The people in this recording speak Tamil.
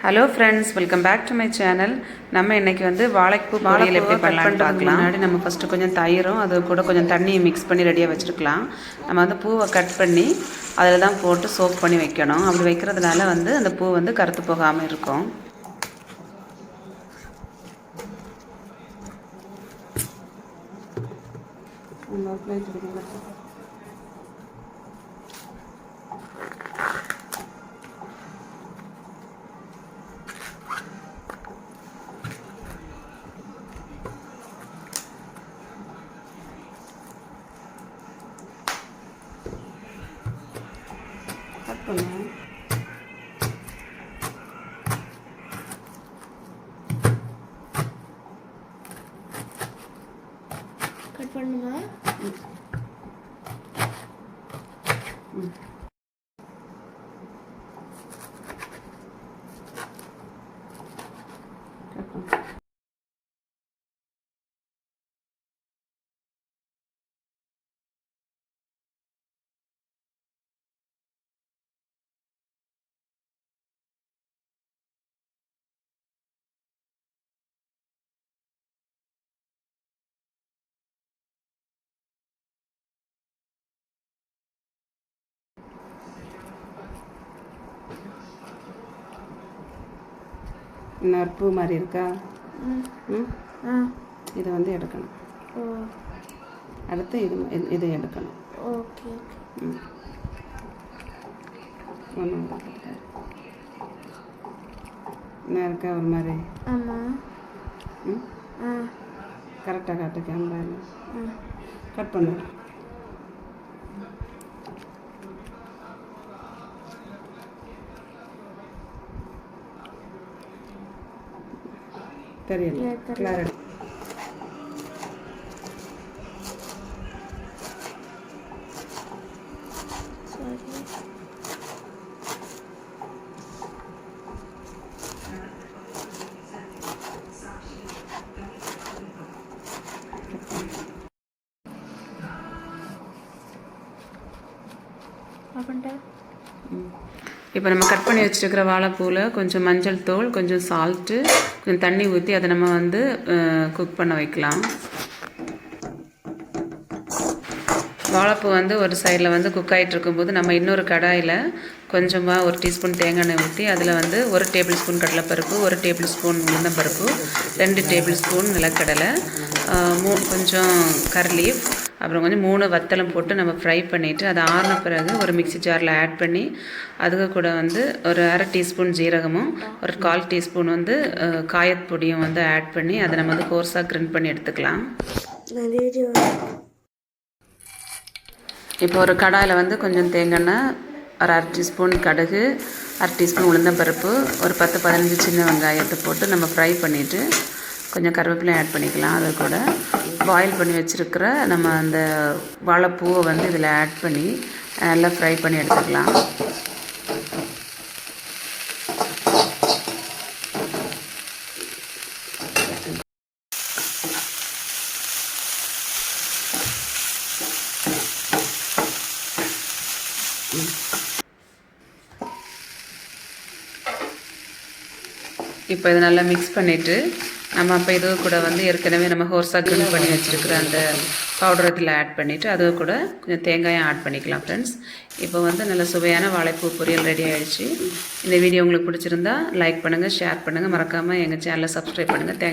Hello friends, welcome back to my channel. நம்ம இன்றைக்கி வந்து வாழைப்பூ பொரியல் எப்படி பண்ணலாம்னு பார்க்கலாம். முன்னாடி நம்ம ஃபஸ்ட்டு கொஞ்சம் தயிரும் அது கூட கொஞ்சம் தண்ணியை மிக்ஸ் பண்ணி ரெடியாக வச்சுருக்கலாம். நம்ம வந்து பூவை கட் பண்ணி அதில் தான் போட்டு சோக் பண்ணி வைக்கணும். அப்படி வைக்கிறதுனால வந்து அந்த பூ வந்து கருத்து போகாமல் இருக்கும். கட் பண்ணுங்க. கட் பண்ணுங்க. இன்னொரு பூ மாதிரி இருக்கா? இதை வந்து எடுக்கணும். அடுத்து இதை எடுக்கணும். ஓகே. என்ன இருக்கா ஒரு மாதிரி? ஆமாம். கரெக்டாக காட்டு கேமரா. கட் பண்ணு. தெரியல. கிளாரிட்டி. இப்போ நம்ம கட் பண்ணி வச்சுருக்கிற வாழைப்பூவில் கொஞ்சம் மஞ்சள் தூள், கொஞ்சம் சால்ட்டு, கொஞ்சம் தண்ணி ஊற்றி அதை நம்ம வந்து குக் பண்ண வைக்கலாம். வாழைப்பூ வந்து ஒரு சைடில் வந்து குக் ஆகிட்டு இருக்கும்போது நம்ம இன்னொரு கடாயில் கொஞ்சமாக 1 டீஸ்பூன் தேங்காய் எண்ணெய் ஊற்றி அதில் வந்து 1 டேபிள் ஸ்பூன் கடலைப்பருப்பு, 1 டேபிள் ஸ்பூன் உளுந்தம்பருப்பு, 2 டேபிள் ஸ்பூன் நிலக்கடலை, கொஞ்சம் கர்லீஃப், அப்புறம் கொஞ்சம் 3 வத்தலம் போட்டு நம்ம ஃப்ரை பண்ணிவிட்டு அதை ஆறின பிறகு ஒரு மிக்ஸி ஜாரில் ஆட் பண்ணி அதுக்கு கூட வந்து ஒரு 1/2 டீஸ்பூன் ஜீரகமும் ஒரு 1/4 டீஸ்பூன் வந்து காயப்பொடியும் வந்து ஆட் பண்ணி அதை நம்ம வந்து கோர்ஸாக கிரைண்ட் பண்ணி எடுத்துக்கலாம். இப்போ ஒரு கடாயில் வந்து கொஞ்சம் தேங்காய், ஒரு 1/2 டீஸ்பூன் கடுகு, 1/2 டீஸ்பூன் உளுந்தம்பருப்பு, ஒரு 10-15 சின்ன வெங்காயத்தை போட்டு நம்ம ஃப்ரை பண்ணிவிட்டு கொஞ்சம் கருவேப்பிலையும் ஆட் பண்ணிக்கலாம். அது கூட பாயில் பண்ணி வச்சுருக்கிற நம்ம அந்த வாழைப்பூவை வந்து இதில் ஆட் பண்ணி நல்லா ஃப்ரை பண்ணி எடுத்துக்கலாம். இப்போ இதை நல்லா மிக்ஸ் பண்ணிவிட்டு நம்ம அப்போ இது கூட வந்து ஏற்கனவே நம்ம ஹோர்ஸாக கிரைண்ட் பண்ணி வச்சுருக்கிற அந்த பவுடர் இதில் ஆட் பண்ணிவிட்டு அது கூட கொஞ்சம் தேங்காயும் ஆட் பண்ணிக்கலாம். ஃப்ரெண்ட்ஸ், இப்போ வந்து நல்ல சுவையான வாழைப்பூ பொரியல் ரெடி ஆகிடுச்சு. இந்த வீடியோ உங்களுக்கு பிடிச்சிருந்தா லைக் பண்ணுங்கள், ஷேர் பண்ணுங்கள், மறக்காமல் எங்கள் சேனலை சப்ஸ்கிரைப் பண்ணுங்கள். தேங்க்ஸ்.